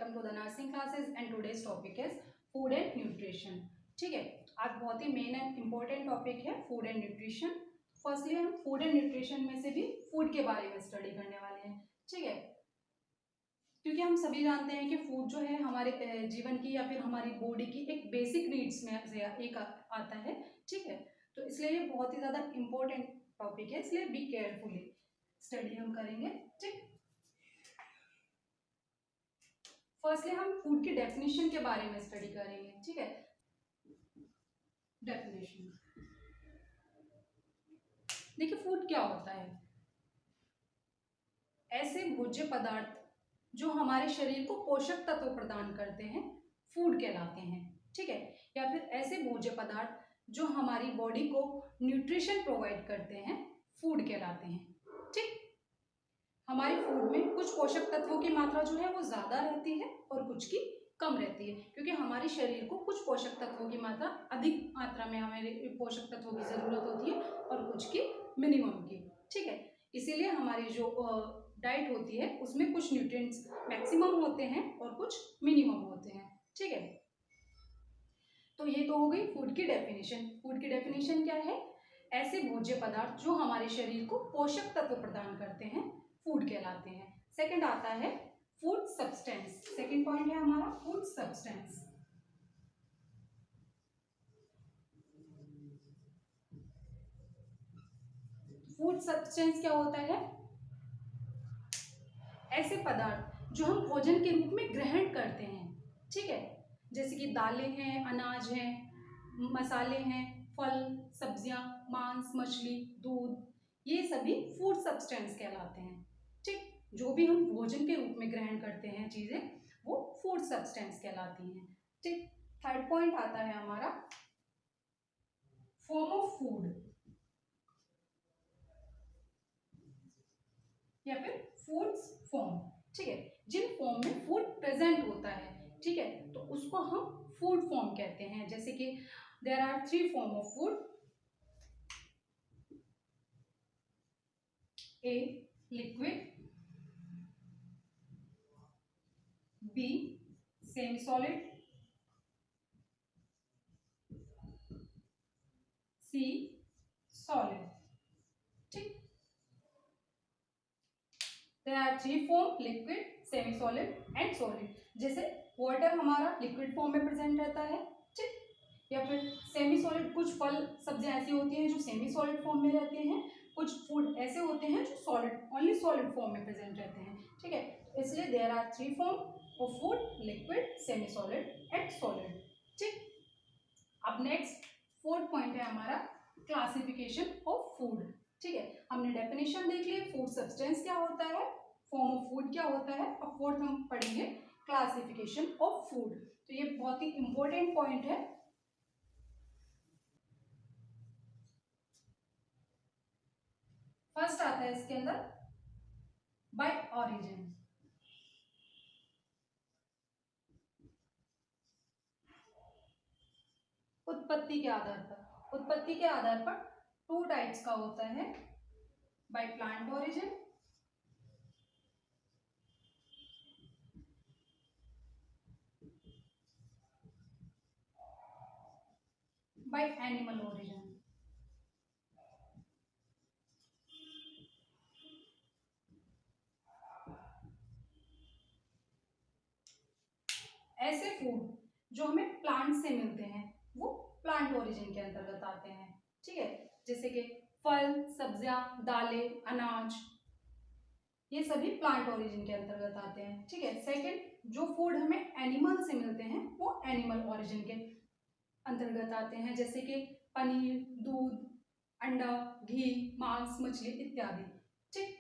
Welcome to the nursing classes and today's topic is food and nutrition. ठीक है, आज बहुत ही मेन एंड इम्पोर्टेंट टॉपिक है फूड एंड न्यूट्रिशन। फर्स्टली हम फूड एंड न्यूट्रिशन में से भी फूड के बारे में स्टडी करने वाले हैं। ठीक है, क्योंकि हम सभी जानते हैं कि फूड जो है हमारे जीवन की या फिर हमारी बॉडी की एक बेसिक नीड्स में से एक आता है। ठीक है, तो इसलिए ये बहुत ही ज़्यादा इम्पोर्टेंट टॉपिक है, इसलिए बी केयरफुली स्टडी हम करेंगे। ठीक, फर्स्टली हम फूड की डेफिनेशन के बारे में स्टडी करेंगे। ठीक है, डेफिनेशन देखिए, फूड क्या होता है? ऐसे भोज्य पदार्थ जो हमारे शरीर को पोषक तत्व प्रदान करते हैं फूड कहलाते हैं। ठीक है, या फिर ऐसे भोज्य पदार्थ जो हमारी बॉडी को न्यूट्रिशन प्रोवाइड करते हैं फूड कहलाते हैं। ठीक, हमारे फूड में कुछ पोषक तत्वों की मात्रा जो है वो ज़्यादा रहती है और कुछ की कम रहती है, क्योंकि हमारे शरीर को कुछ पोषक तत्वों की मात्रा अधिक मात्रा में हमारे पोषक तत्वों की ज़रूरत होती है और कुछ की मिनिमम की। ठीक है, इसीलिए हमारी जो डाइट होती है उसमें कुछ न्यूट्रिएंट्स मैक्सिमम होते हैं और कुछ मिनिमम होते हैं। ठीक है, तो ये तो हो गई फूड की डेफिनेशन। फूड की डेफिनेशन क्या है? ऐसे भोज्य पदार्थ जो हमारे शरीर को पोषक तत्व प्रदान करते हैं फूड कहलाते हैं। सेकंड आता है फूड सब्सटेंस। सेकंड पॉइंट है हमारा फूड सब्सटेंस। फूड सब्सटेंस क्या होता है? ऐसे पदार्थ जो हम भोजन के रूप में ग्रहण करते हैं। ठीक है, जैसे कि दालें हैं, अनाज हैं, मसाले हैं, फल, सब्जियां, मांस, मछली, दूध, ये सभी फूड सब्सटेंस कहलाते हैं। ठीक, जो भी हम भोजन के रूप में ग्रहण करते हैं चीजें वो फूड सब्सटेंस कहलाती हैं। ठीक, थर्ड पॉइंट आता है हमारा फॉर्म ऑफ फूड या फिर फूड्स फॉर्म। ठीक है, जिन फॉर्म में फूड प्रेजेंट होता है, ठीक है, तो उसको हम फूड फॉर्म कहते हैं। जैसे कि there are 3 form of food. A liquid, B semi solid, C solid. ठीक, there are 3 form, liquid, semi solid and solid. जैसे वाटर हमारा लिक्विड फॉर्म में प्रेजेंट रहता है। ठीक, या फिर सेमी सॉलिड, कुछ फल सब्जियां ऐसी होती हैं जो सेमी सॉलिड फॉर्म में रहते हैं, कुछ फूड ऐसे होते हैं जो सॉलिड ओनली सॉलिड फॉर्म में प्रेजेंट रहते हैं। ठीक है, इसलिए there are 3 form of food, liquid, semi solid and solid. ठीक, अब नेक्स्ट फोर्थ पॉइंट है हमारा क्लासिफिकेशन ऑफ फूड। ठीक है, हमने डेफिनेशन देख ली, फूड सब्सटेंस क्या होता है, फॉर्म ऑफ फूड क्या होता है, अब फोर्थ हम पढ़ेंगे क्लासिफिकेशन ऑफ फूड। तो ये बहुत ही इंपॉर्टेंट पॉइंट है। फर्स्ट आता है इसके अंदर बाय ऑरिजिन। उत्पत्ति के आधार पर, उत्पत्ति के आधार पर 2 टाइप्स का होता है, by plant origin, by animal origin. ऐसे फूड जो हमें प्लांट से मिलते हैं वो प्लांट ओरिजिन के अंतर्गत आते हैं। ठीक है, जैसे कि फल, सब्जियां, दालें, अनाज, ये सभी प्लांट ओरिजिन के अंतर्गत आते हैं। ठीक है, सेकंड, जो फूड हमें एनिमल से मिलते हैं वो एनिमल ओरिजिन के अंतर्गत आते हैं, जैसे कि पनीर, दूध, अंडा, घी, मांस, मछली इत्यादि। ठीक,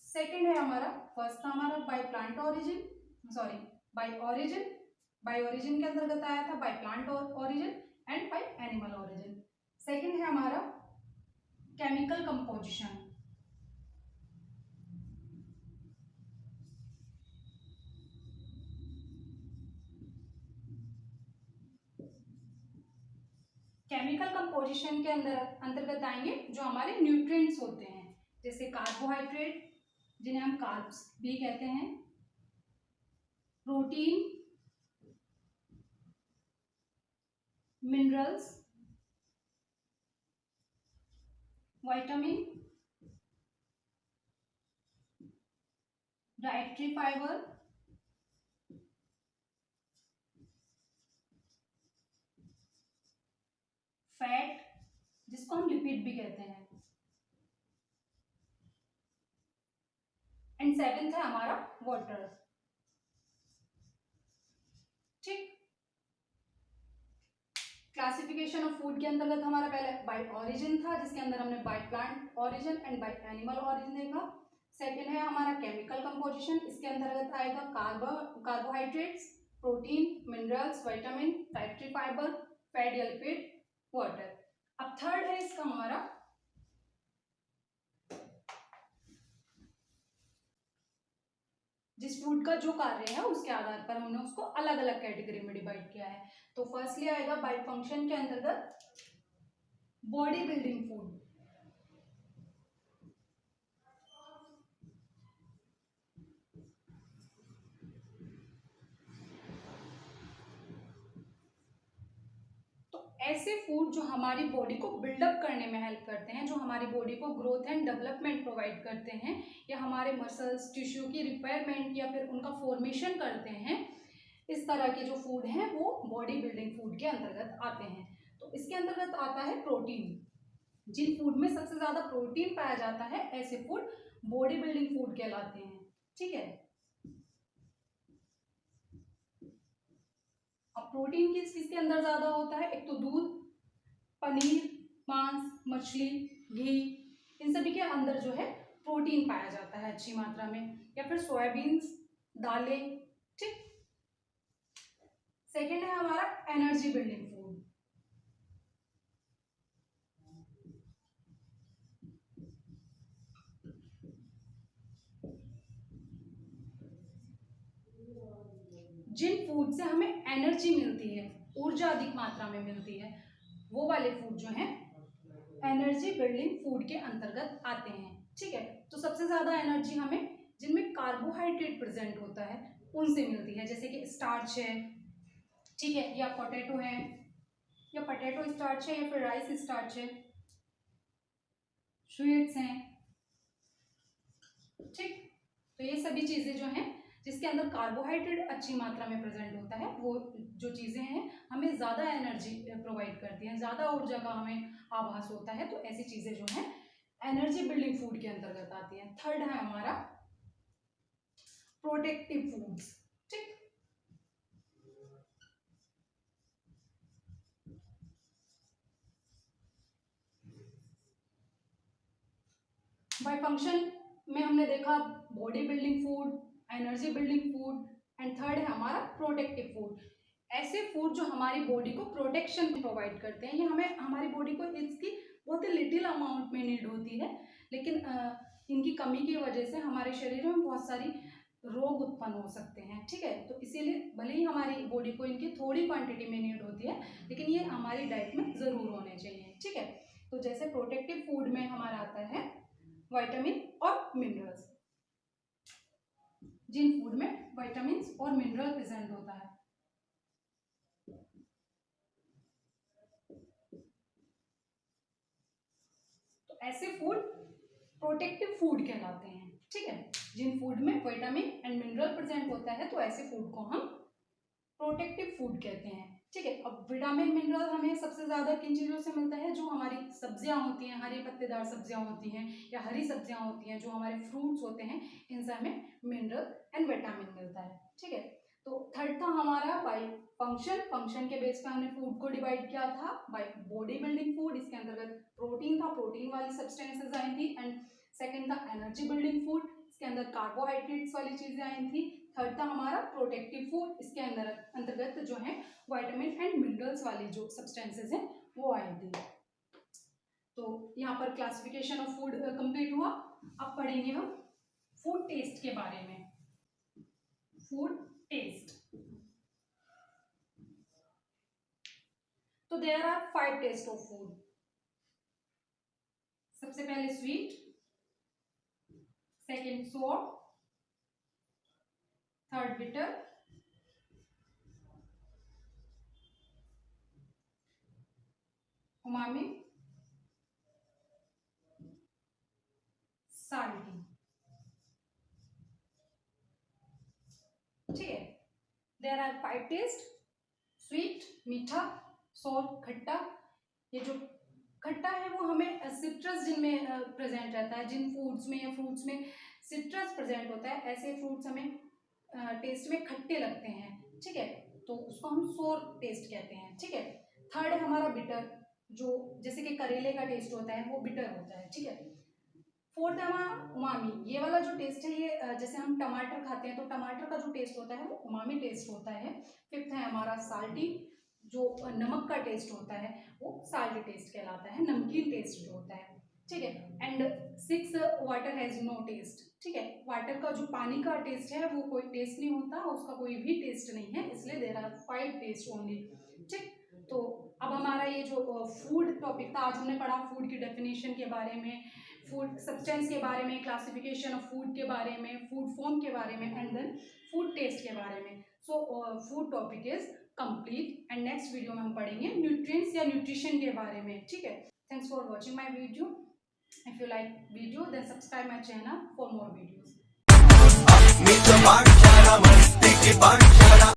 सेकंड है हमारा, फर्स्ट था हमारा by plant origin, sorry by origin, by origin के अंतर्गत आया था, by plant origin and by animal origin. Second है हमारा केमिकल कंपोजिशन। केमिकल कंपोजिशन के अंतर्गत आएंगे जो हमारे न्यूट्रिएंट्स होते हैं, जैसे कार्बोहाइड्रेट जिन्हें हम कार्ब्स भी कहते हैं, protein, minerals, vitamin, dietary fibre, fat जिसको हम लिपिड भी कहते हैं, एंड सेवेंथ है हमारा वाटर। ठीक, क्लासिफिकेशन ऑफ फूड के अंतर्गत हमारा पहले बाय ऑरिजिन था, जिसके अंदर हमने by plant origin and by animal origin देखा। सेकेंड है हमारा केमिकल कंपोजिशन, इसके अंतर्गत आएगा carbohydrates, protein, minerals, vitamin, dietary fibre, fat या लिपिड, वाटर। अब थर्ड है इसका हमारा जिस फूड का जो कार्य है उसके आधार पर हमने उसको अलग अलग कैटेगरी में डिवाइड किया है। तो फर्स्टली आएगा बाय फंक्शन के अंतर्गत बॉडी बिल्डिंग फूड। ऐसे फूड जो हमारी बॉडी को बिल्डअप करने में हेल्प करते हैं, जो हमारी बॉडी को ग्रोथ एंड डेवलपमेंट प्रोवाइड करते हैं, या हमारे मसल्स टिश्यू की रिपेयरमेंट या फिर उनका फॉर्मेशन करते हैं, इस तरह के जो फूड हैं वो बॉडी बिल्डिंग फूड के अंतर्गत आते हैं। तो इसके अंतर्गत आता है प्रोटीन। जिन फूड में सबसे ज्यादा प्रोटीन पाया जाता है ऐसे फूड बॉडी बिल्डिंग फूड कहलाते हैं। ठीक है, अब प्रोटीन किस चीज के अंदर ज्यादा होता है? एक तो दूध, पनीर, मांस, मछली, घी, इन सभी के अंदर जो है प्रोटीन पाया जाता है अच्छी मात्रा में, या फिर सोयाबीन्स, दालें। ठीक, सेकेंड है हमारा एनर्जी बिल्डिंग फूड। जिन फूड से हमें एनर्जी मिलती है, ऊर्जा अधिक मात्रा में मिलती है, वो वाले फूड जो हैं एनर्जी बिल्डिंग फूड के अंतर्गत आते हैं। ठीक है, तो सबसे ज्यादा एनर्जी हमें जिनमें कार्बोहाइड्रेट प्रेजेंट होता है उनसे मिलती है, जैसे कि स्टार्च है, ठीक है, या पोटैटो है, या पोटैटो स्टार्च है, या फिर राइस स्टार्च है, स्वीट्स हैं। ठीक, तो ये सभी चीजें जो हैं जिसके अंदर कार्बोहाइड्रेट अच्छी मात्रा में प्रेजेंट होता है, वो जो चीजें हैं हमें ज्यादा एनर्जी प्रोवाइड करती हैं, ज्यादा ऊर्जा का हमें आभास होता है। तो ऐसी चीजें जो हैं एनर्जी बिल्डिंग फूड के अंतर्गत आती हैं। थर्ड है हमारा प्रोटेक्टिव फूड्स। ठीक, बाय फंक्शन में हमने देखा body building food, energy building food, and third है हमारा प्रोटेक्टिव फूड। ऐसे फूड जो हमारी बॉडी को प्रोटेक्शन प्रोवाइड करते हैं, ये हमें हमारी बॉडी को इसकी बहुत ही लिटिल अमाउंट में नीड होती है, लेकिन इनकी कमी की वजह से हमारे शरीर में बहुत सारी रोग उत्पन्न हो सकते हैं। ठीक है, तो इसीलिए भले ही हमारी बॉडी को इनकी थोड़ी क्वांटिटी में नीड होती है, लेकिन ये हमारी डाइट में ज़रूर होने चाहिए। ठीक है, तो जैसे प्रोटेक्टिव फूड में हमारा आता है विटामिन और मिनरल्स। जिन फूड में विटामिन और मिनरल प्रेजेंट होता है, तो ऐसे फूड प्रोटेक्टिव फूड कहलाते हैं। ठीक है, जिन फूड में विटामिन एंड मिनरल प्रेजेंट होता है तो ऐसे फूड को हम प्रोटेक्टिव फूड कहते हैं। ठीक है, अब विटामिन मिनरल हमें सबसे ज्यादा किन चीजों से मिलता है? जो हमारी सब्जियां होती हैं, हरी पत्तेदार सब्जियां होती हैं, या हरी सब्जियां होती हैं, जो हमारे फ्रूट्स होते हैं, इनसे हमें मिनरल एंड विटामिन मिलता है। ठीक है, तो थर्ड था हमारा बाय फंक्शन। फंक्शन के बेस पे हमने फूड को डिवाइड किया था बाय बॉडी बिल्डिंग फूड। इसके अंतर्गत प्रोटीन था, प्रोटीन वाली सब्सटेंसेस आई थी, एंड सेकेंड था एनर्जी बिल्डिंग फूड, इसके अंदर कार्बोहाइड्रेट्स वाली चीजें आई थी। थर्ड था हमारा प्रोटेक्टिव फूड, इसके अंतर्गत जो है विटामिन एंड मिनरल्स वाली जो सब्सटेंसेस हैं वो आई थी। तो यहाँ पर क्लासिफिकेशन ऑफ फूड कंप्लीट हुआ। अब पढ़ेंगे हम फूड टेस्ट के बारे में। फूड टेस्ट, तो there are 5 taste of food. सबसे पहले sweet, second sour, third bitter, umami, salty. ठीक है. There are 5 taste: स्वीट, मीठा, सोर, खट्टा. ये जो खट्टा है वो हमें सिट्रस जिनमें प्रेजेंट रहता है, जिन फूड्स में या फ्रूट्स में सिट्रस प्रेजेंट होता है, ऐसे फ्रूट्स हमें टेस्ट में खट्टे लगते हैं. ठीक है, तो उसको हम सोर टेस्ट कहते हैं. ठीक है. थर्ड है हमारा बिटर, जो जैसे कि करेले का टेस्ट होता है वो बिटर होता है. ठीक है. फोर्थ है हमारा उमामी. ये वाला जो टेस्ट है ये जैसे हम टमाटर खाते हैं तो टमाटर का जो टेस्ट होता है वो उमामी टेस्ट होता है. फिफ्थ है हमारा साल्टी, जो नमक का टेस्ट होता है वो साल्टी टेस्ट कहलाता है, नमकीन टेस्ट जो होता है. ठीक है. And six, water has no taste. ठीक है, वाटर का जो पानी का टेस्ट है वो कोई टेस्ट नहीं होता, उसका कोई भी टेस्ट नहीं है, इसलिए देयर आर 5 टेस्ट ओनली. ठीक. तो अब हमारा ये जो फूड टॉपिक था, आज हमने पढ़ा फूड की डेफिनेशन के बारे में, फूड सब्सटेंस के बारे में, क्लासिफिकेशन ऑफ फूड के बारे में, फूड फॉर्म के बारे में, एंड देन फूड टेस्ट के बारे में. So food topic is complete. And next video में हम पढ़ेंगे न्यूट्रिएंट्स या न्यूट्रिशन के बारे में. ठीक है. Thanks for watching my video. If you like video, then subscribe my channel for more videos.